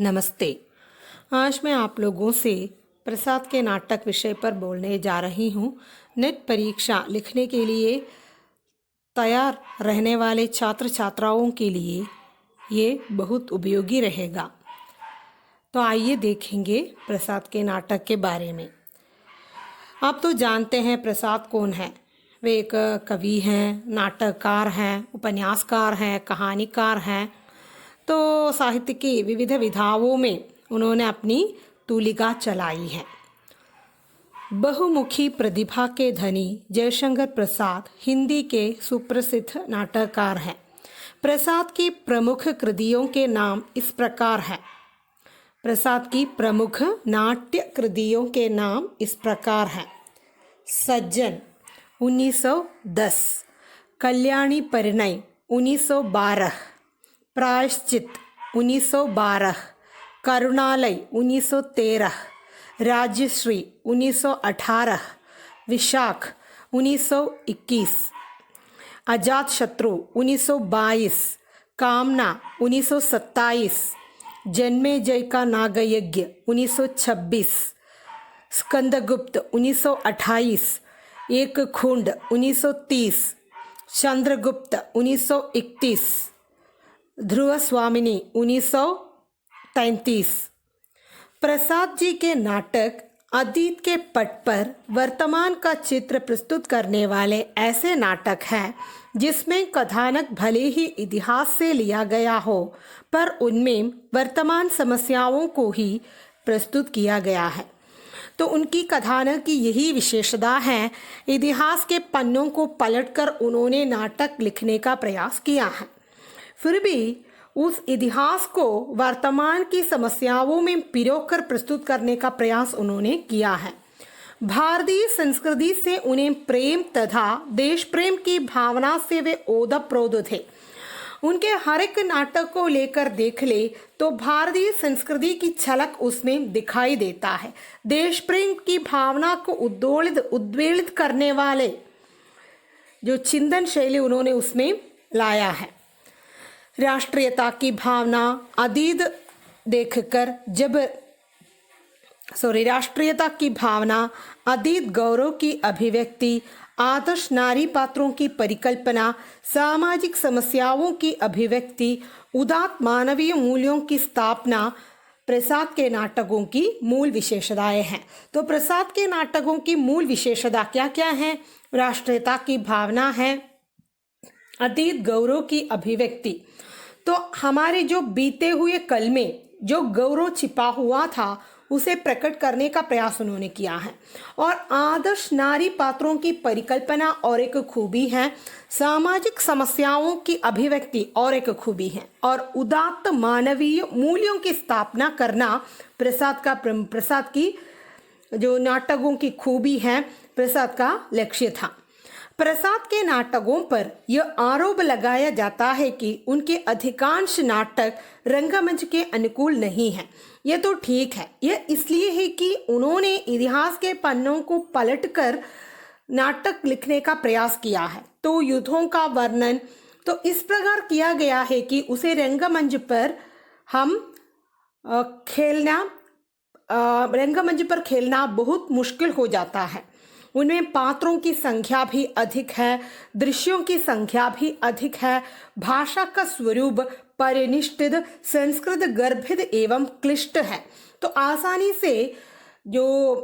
नमस्ते। आज मैं आप लोगों से प्रसाद के नाटक विषय पर बोलने जा रही हूँ। नेट परीक्षा लिखने के लिए तैयार रहने वाले छात्र छात्राओं के लिए ये बहुत उपयोगी रहेगा। तो आइए देखेंगे प्रसाद के नाटक के बारे में। आप तो जानते हैं प्रसाद कौन है। वे एक कवि हैं, नाटककार हैं, उपन्यासकार हैं, कहानीकार हैं। तो साहित्य की विविध विधाओं में उन्होंने अपनी तूलिका चलाई है। बहुमुखी प्रतिभा के धनी जयशंकर प्रसाद हिंदी के सुप्रसिद्ध नाटककार हैं। प्रसाद की प्रमुख कृतियों के नाम इस प्रकार हैं। प्रसाद की प्रमुख नाट्य कृतियों के नाम इस प्रकार हैं। सज्जन 1910, कल्याणी परिणय 1912, प्रायश्चित 1912, करुणालय 1913, राज्यश्री 1918, विशाख 1921, अजातशत्रु 1922, कामना 1927, जन्मेजय का नागयज्ञ 1926, स्कंदगुप्त 1928, एक खुंड 1930, चंद्रगुप्त 1931, ध्रुव स्वामिनी 1933। प्रसाद जी के नाटक अतीत के पट पर वर्तमान का चित्र प्रस्तुत करने वाले ऐसे नाटक हैं जिसमें कथानक भले ही इतिहास से लिया गया हो, पर उनमें वर्तमान समस्याओं को ही प्रस्तुत किया गया है। तो उनकी कथानक की यही विशेषता है। इतिहास के पन्नों को पलटकर उन्होंने नाटक लिखने का प्रयास किया है, फिर भी उस इतिहास को वर्तमान की समस्याओं में पिरोकर प्रस्तुत करने का प्रयास उन्होंने किया है। भारतीय संस्कृति से उन्हें प्रेम तथा देश प्रेम की भावना से वे ओतप्रोत थे। उनके हर एक नाटक को लेकर देख ले तो भारतीय संस्कृति की झलक उसमें दिखाई देता है। देश प्रेम की भावना को उद्वेलित करने वाले जो चिंतन शैली उन्होंने उसमें लाया है। राष्ट्रीयता की भावना अतीत देखकर राष्ट्रीयता की भावना, अतीत गौरव की अभिव्यक्ति, आदर्श नारी पात्रों की परिकल्पना, सामाजिक समस्याओं की अभिव्यक्ति, उदात्त मानवीय मूल्यों की स्थापना प्रसाद के नाटकों की मूल विशेषताएं हैं। तो प्रसाद के नाटकों की मूल विशेषता क्या क्या है? राष्ट्रीयता की भावना है, अतीत गौरव की अभिव्यक्ति। तो हमारे जो बीते हुए कल में जो गौरव छिपा हुआ था उसे प्रकट करने का प्रयास उन्होंने किया है। और आदर्श नारी पात्रों की परिकल्पना और एक खूबी है, सामाजिक समस्याओं की अभिव्यक्ति और एक खूबी है, और उदात्त मानवीय मूल्यों की स्थापना करना प्रसाद की जो नाटकों की खूबी है, प्रसाद का लक्ष्य था। प्रसाद के नाटकों पर यह आरोप लगाया जाता है कि उनके अधिकांश नाटक रंगमंच के अनुकूल नहीं हैं। यह तो ठीक है, यह इसलिए है कि उन्होंने इतिहास के पन्नों को पलटकर नाटक लिखने का प्रयास किया है। तो युद्धों का वर्णन तो इस प्रकार किया गया है कि उसे रंगमंच पर खेलना बहुत मुश्किल हो जाता है। उनमें पात्रों की संख्या भी अधिक है, दृश्यों की संख्या भी अधिक है, भाषा का स्वरूप परिनिष्ठित, संस्कृत गर्भित एवं क्लिष्ट है। तो आसानी से जो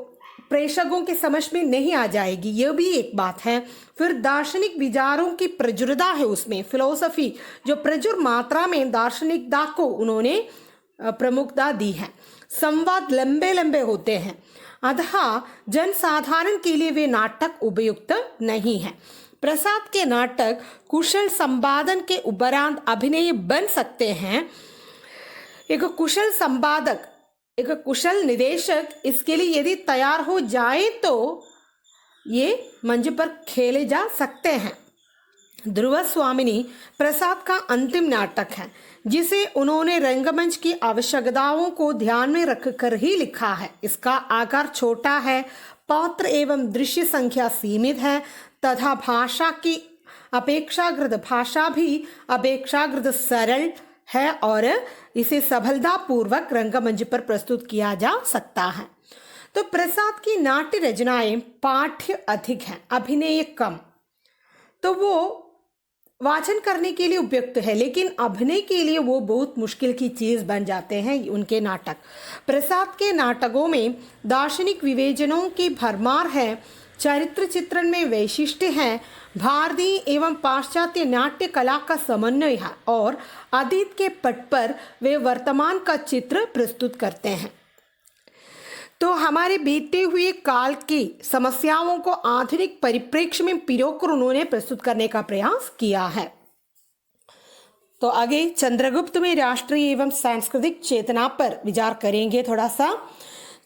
प्रेक्षकों के समझ में नहीं आ जाएगी, यह भी एक बात है। फिर दार्शनिक विचारों की प्रचुरता है उसमें, फिलोसफी जो प्रचुर मात्रा में दार्शनिकता को उन्होंने प्रमुखता दी है। संवाद लंबे लंबे होते हैं, अतः जनसाधारण के लिए वे नाटक उपयुक्त नहीं है। प्रसाद के नाटक कुशल संपादन के उपरांत अभिनय बन सकते हैं। एक कुशल संपादक, एक कुशल निदेशक इसके लिए यदि तैयार हो जाए तो ये मंच पर खेले जा सकते हैं। ध्रुव स्वामिनी प्रसाद का अंतिम नाटक है, जिसे उन्होंने रंगमंच की आवश्यकताओं को ध्यान में रखकर ही लिखा है। इसका आकार छोटा है, पात्र एवं दृश्य संख्या सीमित है तथा भाषा भी अपेक्षाकृत सरल, है और इसे सफलतापूर्वक रंगमंच पर प्रस्तुत किया जा सकता है। तो प्रसाद की नाट्य रचनाएं पाठ्य अधिक हैं, अभिनय कम। तो वो वाचन करने के लिए उपयुक्त है, लेकिन अभिनय के लिए वो बहुत मुश्किल की चीज बन जाते हैं उनके नाटक। प्रसाद के नाटकों में दार्शनिक विवेचनों की भरमार है, चरित्र चित्रण में वैशिष्ट्य है, भारतीय एवं पाश्चात्य नाट्य कला का समन्वय है और अतीत के पट पर वे वर्तमान का चित्र प्रस्तुत करते हैं। तो हमारे बीते हुए काल की समस्याओं को आधुनिक परिप्रेक्ष्य में पिरोकर उन्होंने प्रस्तुत करने का प्रयास किया है। तो आगे चंद्रगुप्त में राष्ट्रीय एवं सांस्कृतिक चेतना पर विचार करेंगे थोड़ा सा।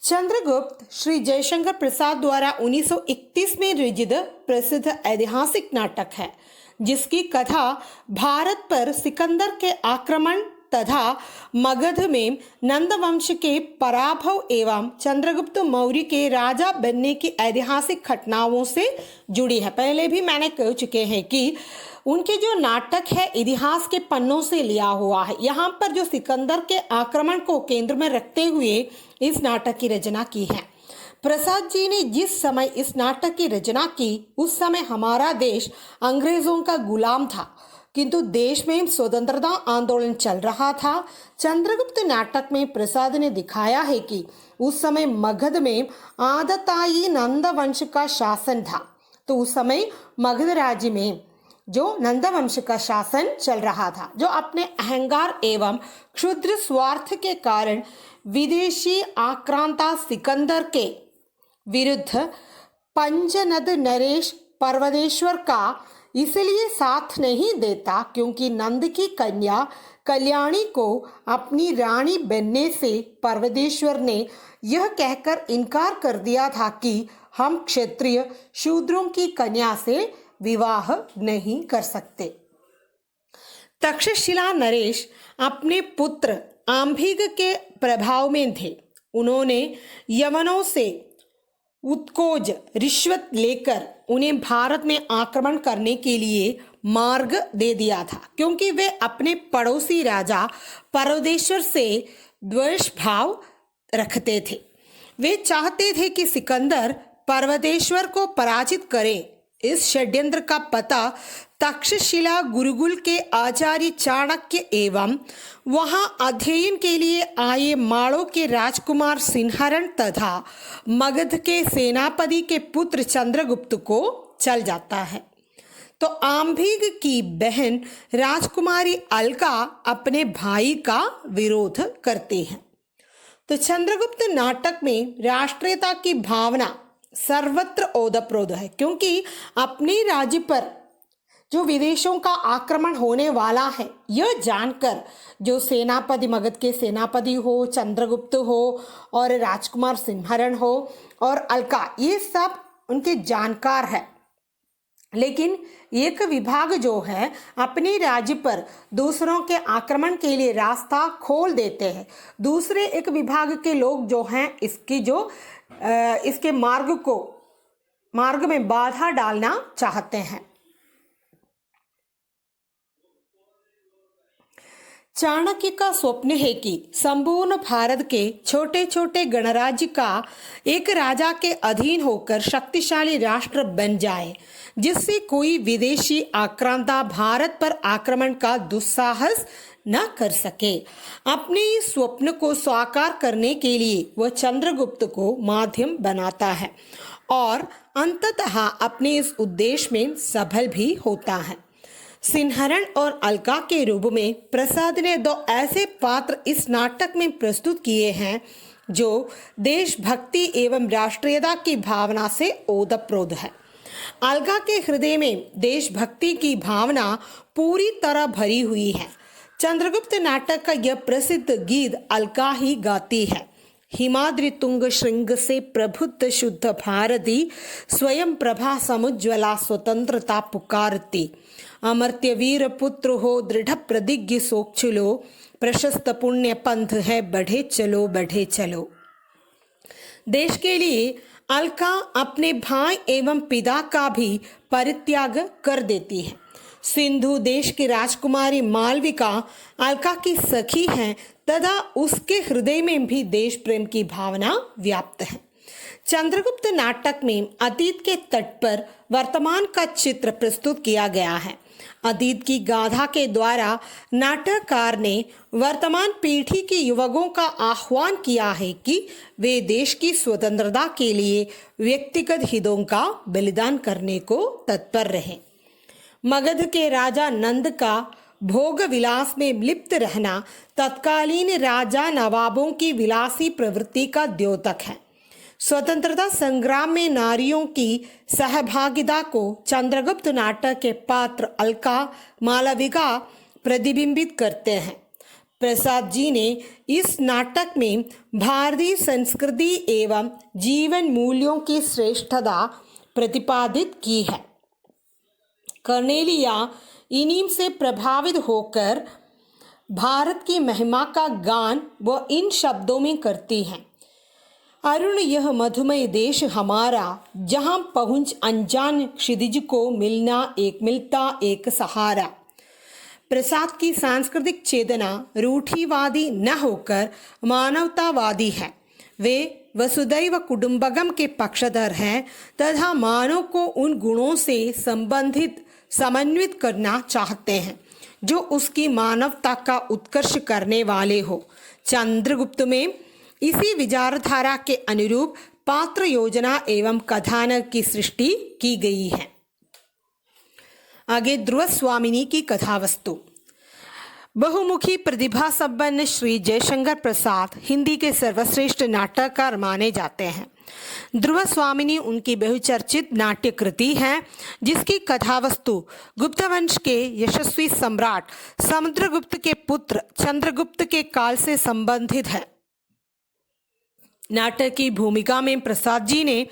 चंद्रगुप्त श्री जयशंकर प्रसाद द्वारा 1931 में रचित प्रसिद्ध ऐतिहासिक नाटक है, जिसकी कथा भारत पर सिकंदर के आक्रमण तथा मगध में नंद वंश के पराभव एवं चंद्रगुप्त मौर्य के राजा बनने की ऐतिहासिक घटनाओं से जुड़ी है। पहले भी मैंने कह चुके हैं कि उनके जो नाटक है इतिहास के पन्नों से लिया हुआ है। यहाँ पर जो सिकंदर के आक्रमण को केंद्र में रखते हुए इस नाटक की रचना की है। प्रसाद जी ने जिस समय इस नाटक की रचना की उस समय हमारा देश अंग्रेजों का गुलाम था, किंतु देश में स्वतंत्रता आंदोलन चल रहा था। चंद्रगुप्त नाटक में प्रसाद ने दिखाया है कि उस समय मगध में आदताई नंद वंश का शासन था। तो उस समय मगध राज्य में जो नंद वंश का शासन चल रहा था, जो अपने अहंकार एवं क्षुद्र स्वार्थ के कारण विदेशी आक्रांता सिकंदर के विरुद्ध पंचनद नरेश पर्वतेश्वर का इसलिए साथ नहीं देता क्योंकि नंद की कन्या कल्याणी को अपनी रानी बनने से पर्वतेश्वर ने यह कहकर इनकार कर दिया था कि हम क्षत्रिय शूद्रों की कन्या से विवाह नहीं कर सकते। तक्षशिला नरेश अपने पुत्र आंभिग के प्रभाव में थे। उन्होंने यवनों से उत्कोज रिश्वत लेकर उन्हें भारत में आक्रमण करने के लिए मार्ग दे दिया था, क्योंकि वे अपने पड़ोसी राजा पर्वतेश्वर से द्वेष भाव रखते थे। वे चाहते थे कि सिकंदर पर्वतेश्वर को पराजित करे। इस षड्यंत्र का पता तक्षशिला गुरुकुल के आचार्य चाणक्य एवं वहां अध्ययन के लिए आए माड़ों के राजकुमार सिंहरण तथा मगध के सेनापति के पुत्र चंद्रगुप्त को चल जाता है। तो आंभिग की बहन राजकुमारी अलका अपने भाई का विरोध करती है। तो चंद्रगुप्त नाटक में राष्ट्रीयता की भावना सर्वत्र ओतप्रोत है, क्योंकि अपने राज्य पर जो विदेशों का आक्रमण होने वाला है यह जानकर जो सेनापति मगध के सेनापति हो, चंद्रगुप्त हो और राजकुमार सिंहरण हो और अलका, ये सब उनके जानकार है। लेकिन एक विभाग जो है अपने राज्य पर दूसरों के आक्रमण के लिए रास्ता खोल देते हैं। दूसरे एक विभाग के लोग जो हैं इसके मार्ग में बाधा डालना चाहते हैं। चाणक्य का स्वप्न है कि संपूर्ण भारत के छोटे छोटे गणराज्य का एक राजा के अधीन होकर शक्तिशाली राष्ट्र बन जाए, जिससे कोई विदेशी आक्रांता भारत पर आक्रमण का दुस्साहस न कर सके। अपने इस स्वप्न को साकार करने के लिए वह चंद्रगुप्त को माध्यम बनाता है और अंततः अपने इस उद्देश्य में सफल भी होता है। सिंहरण और अलका के रूप में प्रसाद ने दो ऐसे पात्र इस नाटक में प्रस्तुत किए हैं जो देशभक्ति एवं राष्ट्रीयता की भावना से ओतप्रोत है। अलका के हृदय में देशभक्ति की भावना पूरी तरह भरी हुई है। चंद्रगुप्त नाटक का यह प्रसिद्ध गीत अलका ही गाती है। हिमाद्रि तुंग श्रृंग से प्रबुद्ध शुद्ध भारती, स्वयं प्रभा समुज्ज्वला स्वतंत्रता पुकारती। अमर्त्य वीर पुत्र हो दृढ़ प्रतिज्ञ सोक्षुलो, प्रशस्त पुण्य पंथ है बढ़े चलो बढ़े चलो। देश के लिए अलका अपने भाई एवं पिता का भी परित्याग कर देती है। सिंधु देश की राजकुमारी मालविका अलका की सखी हैं तथा उसके हृदय में भी देश प्रेम की भावना व्याप्त है। चंद्रगुप्त नाटक में अतीत के तट पर वर्तमान का चित्र प्रस्तुत किया गया है। अतीत की गाथा के द्वारा नाटककार ने वर्तमान पीढ़ी के युवकों का आह्वान किया है कि वे देश की स्वतंत्रता के लिए व्यक्तिगत हितों का बलिदान करने को तत्पर रहें। मगध के राजा नंद का भोग विलास में लिप्त रहना तत्कालीन राजा नवाबों की विलासी प्रवृत्ति का द्योतक है। स्वतंत्रता संग्राम में नारियों की सहभागिता को चंद्रगुप्त नाटक के पात्र अलका मालविका प्रतिबिंबित करते हैं। प्रसाद जी ने इस नाटक में भारतीय संस्कृति एवं जीवन मूल्यों की श्रेष्ठता प्रतिपादित की है। कर्नेलिया इन्हीं से प्रभावित होकर भारत की महिमा का गान वो इन शब्दों में करती हैं। अरुण यह मधुमय देश हमारा, जहां पहुंच अनजान क्षितिज को मिलता एक सहारा। प्रसाद की सांस्कृतिक चेतना रूढ़िवादी न होकर मानवतावादी है। वे वसुदैव कुटुंबकम के पक्षधर हैं तथा मानव को उन गुणों से समन्वित करना चाहते हैं जो उसकी मानवता का उत्कर्ष करने वाले हो। चंद्रगुप्त में इसी विचारधारा के अनुरूप पात्र योजना एवं कथानक की सृष्टि की गई है। आगे ध्रुव स्वामिनी की कथा वस्तु। बहुमुखी प्रतिभा संपन्न श्री जयशंकर प्रसाद हिंदी के सर्वश्रेष्ठ नाटककार माने जाते हैं। ध्रुव स्वामिनी उनकी बहुचर्चित नाट्य कृति है जिसकी कथावस्तु गुप्त वंश के यशस्वी सम्राट समुद्रगुप्त के पुत्र चंद्रगुप्त के काल से संबंधित है। नाटक की भूमिका में प्रसाद जी ने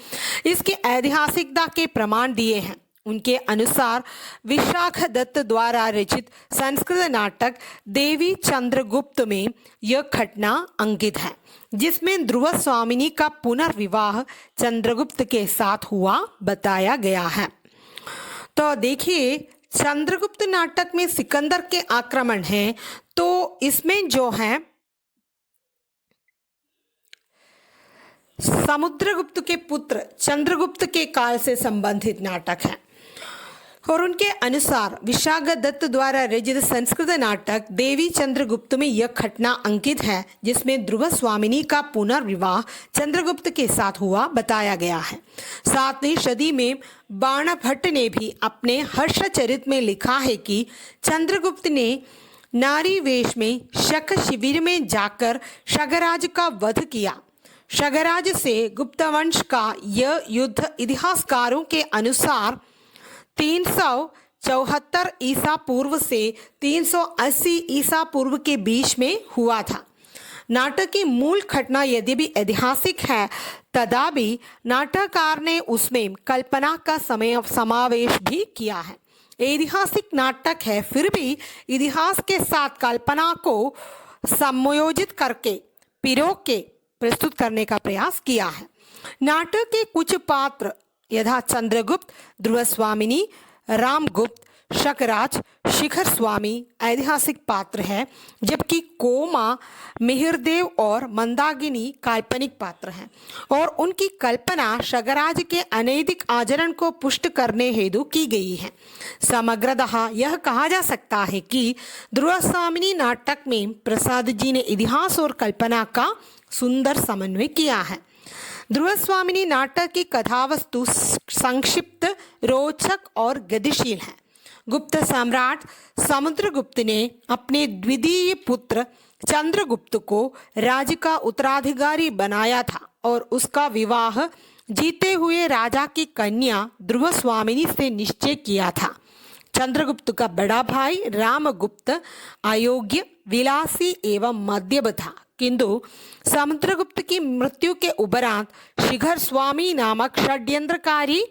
इसकी ऐतिहासिकता के प्रमाण दिए हैं। उनके अनुसार विशाख दत्त द्वारा रचित संस्कृत नाटक देवी चंद्रगुप्त में यह घटना अंकित है जिसमें ध्रुव स्वामिनी का पुनर्विवाह चंद्रगुप्त के साथ हुआ बताया गया है। तो देखिए, चंद्रगुप्त नाटक में सिकंदर के आक्रमण हैं, तो इसमें जो है समुद्रगुप्त के पुत्र चंद्रगुप्त के काल से संबंधित नाटक है और उनके अनुसार विशाख दत्त द्वारा रचित संस्कृत नाटक देवी चंद्रगुप्त में यह घटना अंकित है जिसमें ध्रुव स्वामिनी का पुनर्विवाह चंद्रगुप्त के साथ हुआ बताया गया है। 7वीं सदी में बाणभट्ट ने भी अपने हर्षचरित में लिखा है कि चंद्रगुप्त ने नारी वेश में शक शिविर में जाकर शगराज का वध किया। शगराज से गुप्त वंश का यह युद्ध इतिहासकारों के अनुसार 374 ईसा पूर्व से 380 ईसा पूर्व के बीच में हुआ था। नाटक की मूल घटना यद्यपि ऐतिहासिक है तथापि नाटककार ने उसमें कल्पना का समावेश भी किया है। ऐतिहासिक नाटक है फिर भी इतिहास के साथ कल्पना को समायोजित करके पिरो के प्रस्तुत करने का प्रयास किया है। नाटक के कुछ पात्र यथा चंद्रगुप्त, ध्रुव स्वामिनी, रामगुप्त, शकराज, शिखर स्वामी ऐतिहासिक पात्र हैं, जबकि कोमा, मिहिरदेव और मंदाकिनी काल्पनिक पात्र हैं और उनकी कल्पना शकराज के अनैतिक आचरण को पुष्ट करने हेतु की गई है। समग्रतः यह कहा जा सकता है कि ध्रुव स्वामिनी नाटक में प्रसाद जी ने इतिहास और कल्पना का सुंदर समन्वय किया है। ध्रुव स्वामिनी नाटक की कथावस्तु संक्षिप्त, रोचक और गतिशील है। गुप्त सम्राट समुद्रगुप्त ने अपने द्वितीय पुत्र चंद्रगुप्त को राज्य का उत्तराधिकारी बनाया था और उसका विवाह जीते हुए राजा की कन्या ध्रुव स्वामिनी से निश्चय किया था। चंद्रगुप्त का बड़ा भाई रामगुप्त अयोग्य, विलासी एवं मध्यम था, किंतु समुद्रगुप्त की मृत्यु के उपरांत शिखर स्वामी नामक षड्यंत्रकारी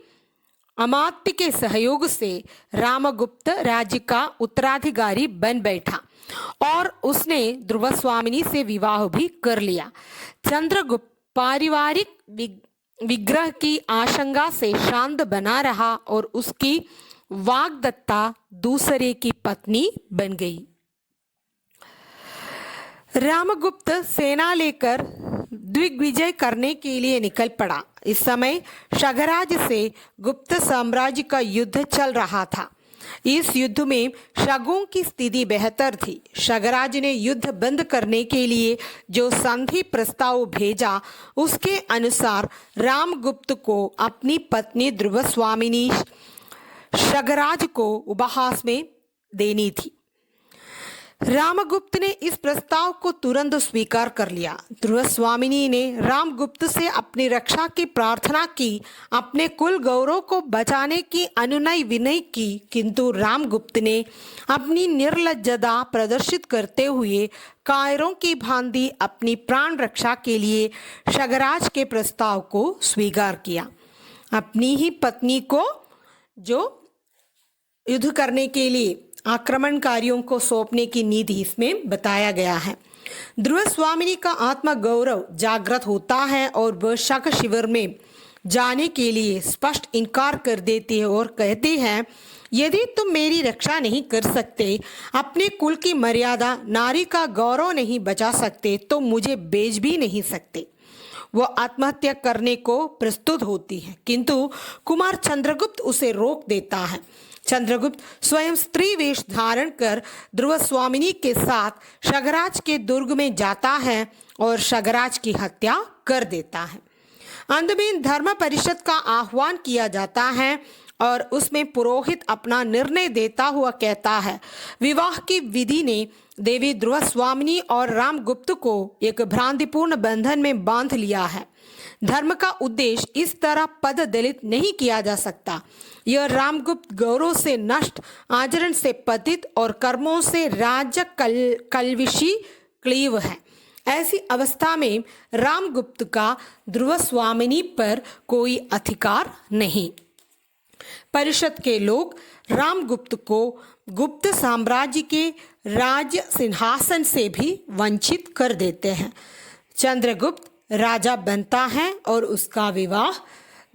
अमात्य के सहयोग से रामगुप्त राज्य का उत्तराधिकारी बन बैठा और उसने ध्रुव स्वामिनी से विवाह भी कर लिया। चंद्रगुप्त पारिवारिक विग्रह की आशंका से शांत बना रहा और उसकी वाग्दत्ता दूसरे की पत्नी बन गई। रामगुप्त सेना लेकर दिग्विजय करने के लिए निकल पड़ा। इस समय शगराज से गुप्त साम्राज्य का युद्ध चल रहा था। इस युद्ध में शगों की स्थिति बेहतर थी। शगराज ने युद्ध बंद करने के लिए जो संधि प्रस्ताव भेजा, उसके अनुसार रामगुप्त को अपनी पत्नी ध्रुवस्वामिनी शगराज को उपहास में देनी थी। रामगुप्त ने इस प्रस्ताव को तुरंत स्वीकार कर लिया। ध्रुवस्वामिनी ने रामगुप्त से अपनी रक्षा की प्रार्थना की, अपने कुल गौरव को बचाने की अनुनय विनय की, किंतु रामगुप्त ने अपनी निर्लज्जता प्रदर्शित करते हुए कायरों की भांति अपनी प्राण रक्षा के लिए शगराज के प्रस्ताव को स्वीकार किया। अपनी ही पत्नी को जो युद्ध करने के लिए आक्रमणकारियों को सौंपने की नीति इसमें बताया गया है। ध्रुवस्वामिनी का आत्मगौरव जागृत होता है और वह शक शिविर में जाने के लिए स्पष्ट इनकार कर देती है और कहती है, यदि तुम मेरी रक्षा नहीं कर सकते, अपने कुल की मर्यादा, नारी का गौरव नहीं बचा सकते, तो मुझे बेच भी नहीं सकते। वो आत्महत्या करने को प्रस्तुत होती है, किंतु कुमार चंद्रगुप्त उसे रोक देता है। चंद्रगुप्त स्वयं स्त्री वेश धारण कर ध्रुवस्वामिनी के साथ शगराज के दुर्ग में जाता है और शगराज की हत्या कर देता है। अंत में धर्म परिषद का आह्वान किया जाता है और उसमें पुरोहित अपना निर्णय देता हुआ कहता है, विवाह की विधि ने देवी ध्रुवस्वामिनी और रामगुप्त को एक भ्रांतिपूर्ण बंधन में बांध लिया है। धर्म का उद्देश्य इस तरह पद दलित नहीं किया जा सकता। यह रामगुप्त गौरव से नष्ट, आचरण से पतित और कर्मों से राज्य कलविशी क्लीव है। ऐसी अवस्था में रामगुप्त का ध्रुवस्वामिनी पर कोई अधिकार नहीं। परिषद के लोग रामगुप्त को गुप्त साम्राज्य के राज्य सिंहासन से भी वंचित कर देते हैं। चंद्रगुप्त राजा बनता है और उसका विवाह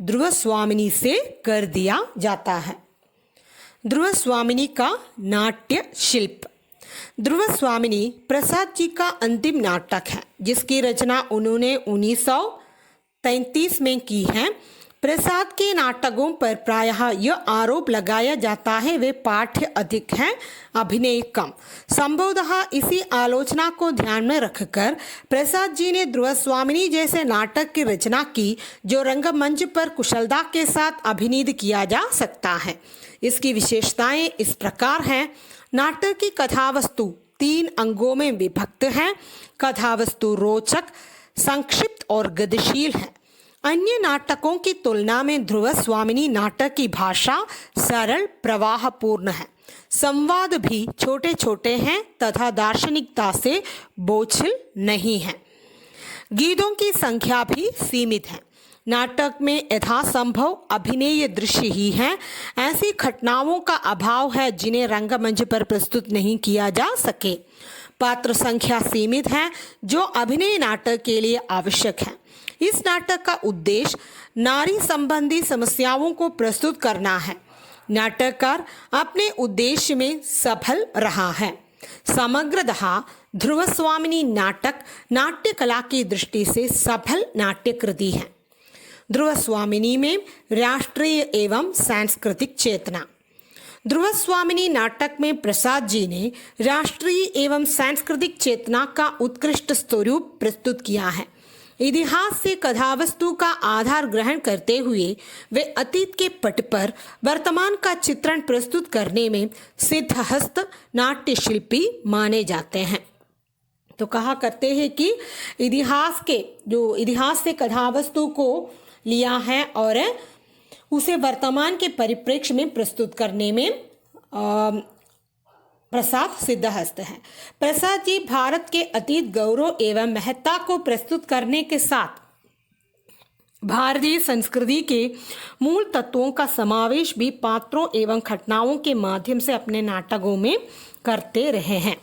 ध्रुवस्वामिनी से कर दिया जाता है। ध्रुवस्वामिनी का नाट्य शिल्प। ध्रुवस्वामिनी प्रसाद जी का अंतिम नाटक है, जिसकी रचना उन्होंने 1933 में की है। प्रसाद के नाटकों पर प्रायः यह आरोप लगाया जाता है वे पाठ्य अधिक हैं, अभिनय कम। संभवतः इसी आलोचना को ध्यान में रखकर प्रसाद जी ने ध्रुवस्वामिनी जैसे नाटक की रचना की, जो रंगमंच पर कुशलता के साथ अभिनीत किया जा सकता है। इसकी विशेषताएं इस प्रकार हैं। नाटक की कथावस्तु 3 अंगों में विभक्त है। कथावस्तु रोचक, संक्षिप्त और गतिशील है। अन्य नाटकों की तुलना में ध्रुवस्वामिनी नाटक की भाषा सरल, प्रवाहपूर्ण है। संवाद भी छोटे छोटे हैं तथा दार्शनिकता से बोझिल नहीं है। गीतों की संख्या भी सीमित है। नाटक में यथासंभव अभिनय दृश्य ही हैं। ऐसी घटनाओं का अभाव है जिन्हें रंगमंच पर प्रस्तुत नहीं किया जा सके। पात्र संख्या सीमित है, जो अभिनय नाटक के लिए आवश्यक है। इस नाटक का उद्देश्य नारी संबंधी समस्याओं को प्रस्तुत करना है। नाटककार अपने उद्देश्य में सफल रहा है। समग्रतः ध्रुवस्वामिनी नाटक नाट्य कला की दृष्टि से सफल नाट्य कृति है। ध्रुवस्वामिनी में राष्ट्रीय एवं सांस्कृतिक चेतना। ध्रुवस्वामिनी नाटक में प्रसाद जी ने राष्ट्रीय एवं सांस्कृतिक चेतना का उत्कृष्ट स्वरूप प्रस्तुत किया है। इतिहास से कथावस्तु का आधार ग्रहण करते हुए वे अतीत के पट पर वर्तमान का चित्रण प्रस्तुत करने में सिद्धहस्त नाट्य शिल्पी माने जाते हैं। तो कहा करते हैं कि इतिहास से कथावस्तु को लिया है और उसे वर्तमान के परिप्रेक्ष्य में प्रस्तुत करने में प्रसाद सिद्धहस्त है। प्रसाद जी भारत के अतीत गौरव एवं महत्ता को प्रस्तुत करने के साथ भारतीय संस्कृति के मूल तत्वों का समावेश भी पात्रों एवं घटनाओं के माध्यम से अपने नाटकों में करते रहे हैं।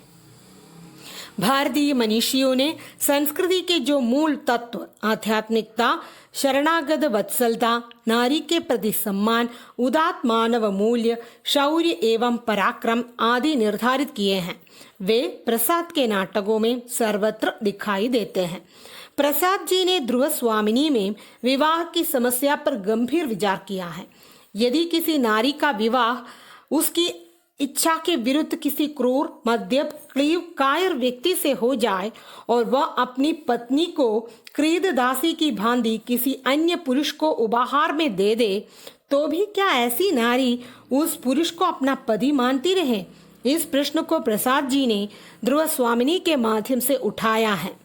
भारतीय मनीषियों ने संस्कृति के जो मूल तत्व आध्यात्मिकता, शरणागत वत्सलता, नारी के प्रति सम्मान, उदात्त मानव मूल्य, शौर्य एवं पराक्रम आदि निर्धारित किए हैं, वे प्रसाद के नाटकों में सर्वत्र दिखाई देते हैं। प्रसाद जी ने ध्रुव स्वामिनी में विवाह की समस्या पर गंभीर विचार किया है। यदि किसी नारी का विवाह उसकी इच्छा के विरुद्ध किसी क्रूर, मद्यप, क्लीव, कायर व्यक्ति से हो जाए और वह अपनी पत्नी को क्रीद दासी की भांति किसी अन्य पुरुष को उपहार में दे दे, तो भी क्या ऐसी नारी उस पुरुष को अपना पति मानती रहे? इस प्रश्न को प्रसाद जी ने ध्रुव स्वामिनी के माध्यम से उठाया है।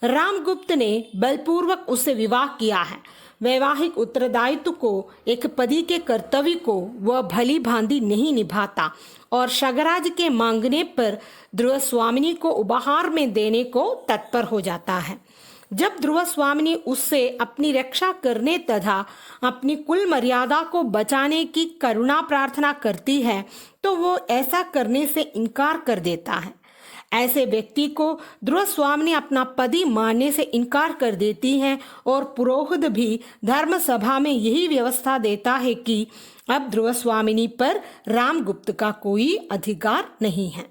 रामगुप्त ने बलपूर्वक उससे विवाह किया है। वैवाहिक उत्तरदायित्व को, एक पति के कर्तव्य को वह भली भांति नहीं निभाता और शगराज के मांगने पर ध्रुव स्वामिनी को उपहार में देने को तत्पर हो जाता है। जब ध्रुव स्वामिनी उससे अपनी रक्षा करने तथा अपनी कुल मर्यादा को बचाने की करुणा प्रार्थना करती है तो वो ऐसा करने से इनकार कर देता है। ऐसे व्यक्ति को ध्रुव स्वामिनी अपना पति मानने से इनकार कर देती हैं और पुरोहित भी धर्म सभा में यही व्यवस्था देता है कि अब ध्रुव स्वामिनी पर रामगुप्त का कोई अधिकार नहीं है।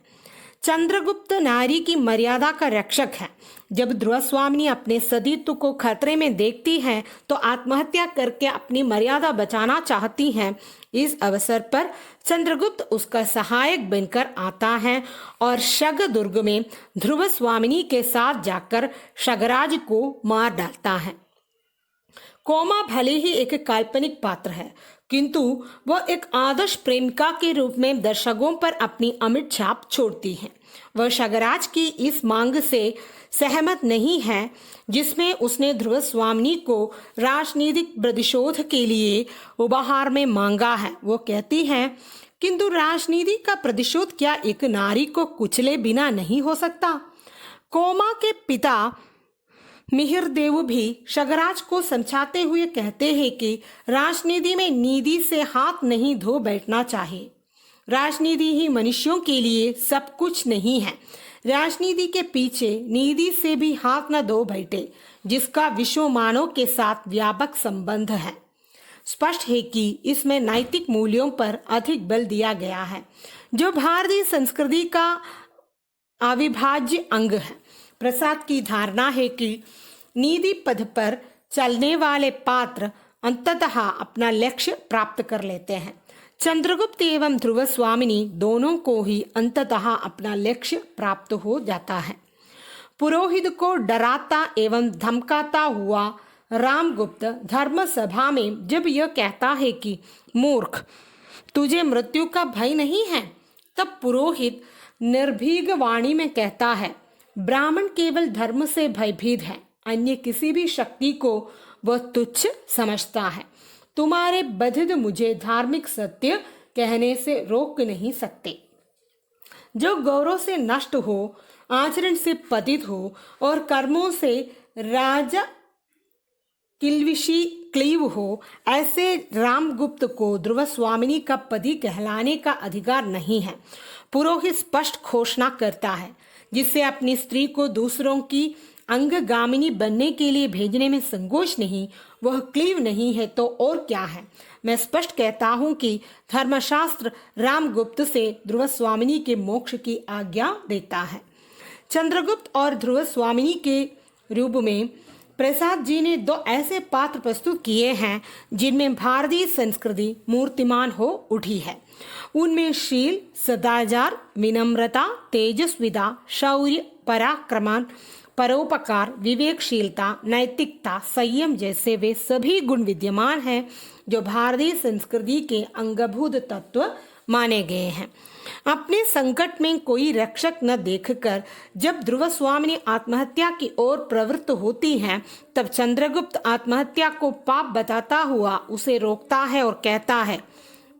चंद्रगुप्त नारी की मर्यादा का रक्षक है। जब ध्रुव स्वामिनी अपने सतीत्व को खतरे में देखती हैं तो आत्महत्या करके अपनी मर्यादा बचाना चाहती हैं। इस अवसर पर चंद्रगुप्त उसका सहायक बनकर आता है और शगदुर्ग में ध्रुव स्वामिनी के साथ जाकर शगराज को मार डालता है। कोमा भले ही एक काल्पनिक पात्र है, किंतु वह एक आदर्श प्रेमिका के रूप में दर्शकों पर अपनी अमिट छाप छोड़ती है। वह शगराज की इस मांग से सहमत नहीं है जिसमें उसने ध्रुव स्वामिनी को राजनीतिक प्रतिशोध के लिए उपहार में मांगा है। वो कहती है, किंतु राजनीति का प्रतिशोध क्या एक नारी को कुचले बिना नहीं हो सकता? कोमा के पिता मिहिरदेव भी शगराज को समझाते हुए कहते हैं कि राजनीति में निधि से हाथ नहीं धो बैठना चाहिए। राजनीति ही मनुष्यों के लिए सब कुछ नहीं है। राजनीति के पीछे निधि से भी हाथ न धो बैठे, जिसका विश्व मानव के साथ व्यापक संबंध है। स्पष्ट है कि इसमें नैतिक मूल्यों पर अधिक बल दिया गया है, जो भारतीय संस्कृति का अविभाज्य अंग है। प्रसाद की धारणा है कि नीति पथ पर चलने वाले पात्र अंततः अपना लक्ष्य प्राप्त कर लेते हैं। चंद्रगुप्त एवं ध्रुव स्वामिनी दोनों को ही अंततः अपना लक्ष्य प्राप्त हो जाता है। पुरोहित को डराता एवं धमकाता हुआ रामगुप्त धर्म सभा में जब यह कहता है कि मूर्ख, तुझे मृत्यु का भय नहीं है, तब पुरोहित निर्भीक वाणी में कहता है, ब्राह्मण केवल धर्म से भयभीत है, अन्य किसी भी शक्ति को वह तुच्छ समझता है। तुम्हारे बधिर मुझे धार्मिक सत्य कहने से रोक नहीं सकते। जो गौरव से नष्ट हो, आचरण से पतित हो और कर्मों से राजा किलविशी क्लीव हो, ऐसे रामगुप्त को ध्रुव स्वामिनी का पति कहलाने का अधिकार नहीं है। पुरोहित स्पष्ट घोषणा करता है, जिससे अपनी स्त्री को दूसरों की अंगगामिनी बनने के लिए भेजने में संकोच नहीं, वह क्लीव नहीं है तो और क्या है। मैं स्पष्ट कहता हूं कि धर्मशास्त्र रामगुप्त से ध्रुव स्वामिनी के मोक्ष की आज्ञा देता है। चंद्रगुप्त और ध्रुव स्वामिनी के रूप में प्रसाद जी ने दो ऐसे पात्र प्रस्तुत किए हैं जिनमें भारतीय संस्कृति मूर्तिमान हो उठी है। उनमें शील, सदाचार, विनम्रता, तेजस्विता, शौर्य, पराक्रम, परोपकार, विवेकशीलता, नैतिकता, संयम जैसे वे सभी गुण विद्यमान हैं जो भारतीय संस्कृति के अंगभूत तत्व माने गए हैं। अपने संकट में कोई रक्षक न देखकर जब ध्रुव स्वामिनी आत्महत्या की ओर प्रवृत्त होती हैं, तब चंद्रगुप्त आत्महत्या को पाप बताता हुआ उसे रोकता है और कहता है,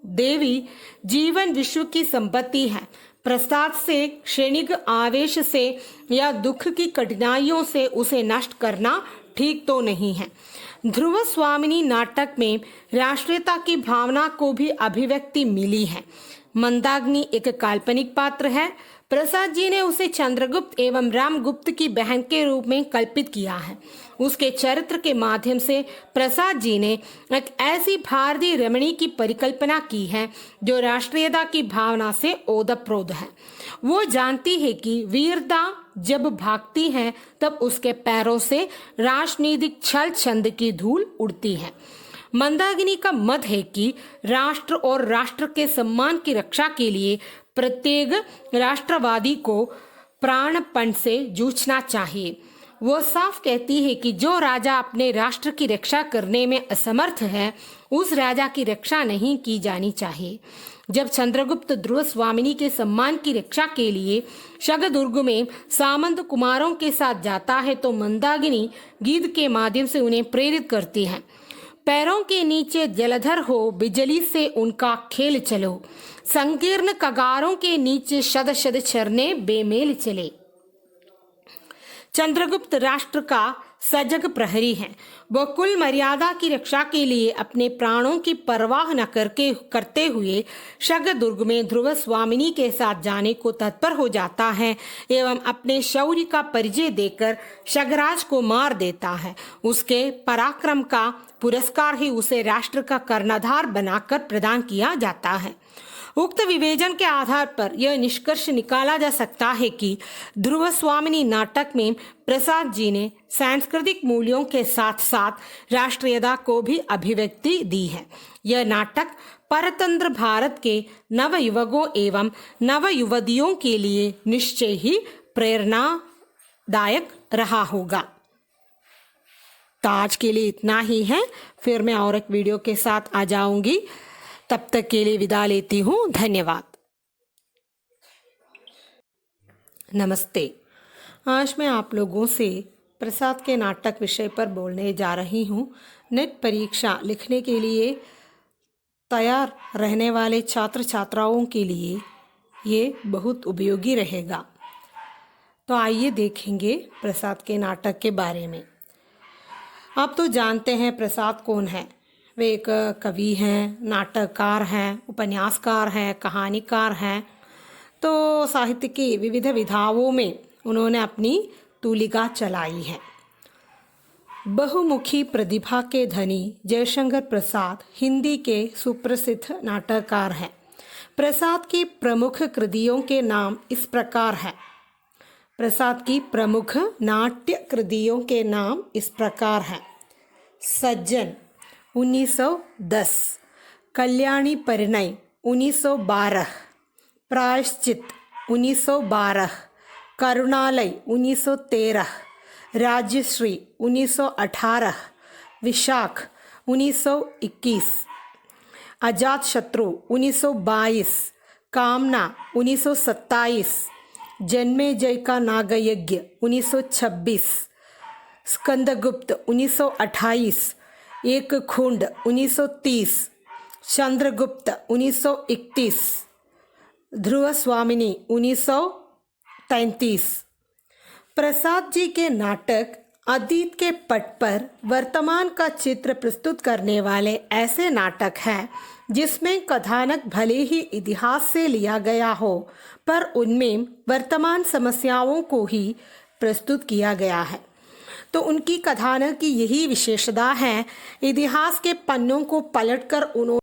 देवी, जीवन विश्व की संपत्ति है। प्रसाद से, क्षणिक आवेश से या दुख की कठिनाइयों से उसे नष्ट करना ठीक तो नहीं है। ध्रुव स्वामिनी नाटक में राष्ट्रीयता की भावना को भी अभिव्यक्ति मिली है। मंदाग्नि एक काल्पनिक पात्र है, प्रसाद जी ने उसे चंद्रगुप्त एवं रामगुप्त की बहन के रूप में कल्पित किया है। उसके चरित्र के माध्यम से प्रसाद जी ने एक ऐसी भारतीय रमणी की परिकल्पना की है जो राष्ट्रीयता की भावना से ओतप्रोत है। वो जानती है कि वीरता जब भागती है तब उसके पैरों से राजनीतिक छल छंद की धूल उड़ती है। मंदाकिनी का मत है कि राष्ट्र और राष्ट्र के सम्मान की रक्षा के लिए प्रत्येक राष्ट्रवादी को प्राणपण से जूझना चाहिए। वो साफ कहती है कि जो राजा अपने राष्ट्र की रक्षा करने में असमर्थ है, उस राजा की रक्षा नहीं की जानी चाहिए। जब चंद्रगुप्त ध्रुव स्वामिनी के सम्मान की रक्षा के लिए शगदुर्ग में सामंत कुमारों के साथ जाता है तो मंदाकिनी गीत के माध्यम से उन्हें प्रेरित करती है। पैरों के नीचे जलधर हो, बिजली से उनका खेल चलो, संकीर्ण कगारों के नीचे शद शद चरने बेमेल चले। चंद्रगुप्त राष्ट्र का सजग प्रहरी है। वह कुल मर्यादा की रक्षा के लिए अपने प्राणों की परवाह न करते हुए शगदुर्ग में ध्रुव स्वामिनी के साथ जाने को तत्पर हो जाता है एवं अपने शौर्य का परिचय देकर शगराज को मार देता है। उसके पराक्रम का पुरस्कार ही उसे राष्ट्र का कर्णधार बनाकर प्रदान किया जाता है। उक्त विवेचन के आधार पर यह निष्कर्ष निकाला जा सकता है कि ध्रुव स्वामिनी नाटक में प्रसाद जी ने सांस्कृतिक मूल्यों के साथ साथ राष्ट्रीयता को भी अभिव्यक्ति दी है। यह नाटक परतंत्र भारत के नवयुवकों एवं नवयुवतियों के लिए निश्चय ही प्रेरणादायक रहा होगा। तो आज के लिए इतना ही है, फिर मैं और एक वीडियो के साथ आ जाऊंगी। तब तक के लिए विदा लेती हूँ। धन्यवाद। नमस्ते। आज मैं आप लोगों से प्रसाद के नाटक विषय पर बोलने जा रही हूँ। नेट परीक्षा लिखने के लिए तैयार रहने वाले छात्र छात्राओं के लिए ये बहुत उपयोगी रहेगा। तो आइए देखेंगे प्रसाद के नाटक के बारे में। आप तो जानते हैं प्रसाद कौन है। वे एक कवि हैं, नाटककार हैं, उपन्यासकार हैं, कहानीकार हैं। तो साहित्य की विविध विधाओं में उन्होंने अपनी तूलिका चलाई है। बहुमुखी प्रतिभा के धनी जयशंकर प्रसाद हिंदी के सुप्रसिद्ध नाटककार हैं। प्रसाद की प्रमुख कृतियों के नाम इस प्रकार हैं। प्रसाद की प्रमुख नाट्य कृतियों के नाम इस प्रकार हैं। सज्जन 1910, कल्याणी परिणय 1912, प्रायश्चित 1912, करुणालय 1913, राज्यश्री 1918, विशाख 1921, अजातशत्रु 1922, कामना 1927, जन्मेजय का नागयज्ञ 1926, स्कंदगुप्त 1928, एक खुंड 1930, चंद्रगुप्त 1931, ध्रुव स्वामिनी 1933। प्रसाद जी के नाटक अतीत के पट पर वर्तमान का चित्र प्रस्तुत करने वाले ऐसे नाटक हैं जिसमें कथानक भले ही इतिहास से लिया गया हो, पर उनमें वर्तमान समस्याओं को ही प्रस्तुत किया गया है। तो उनकी कथानक की यही विशेषता है। इतिहास के पन्नों को पलटकर उन्होंने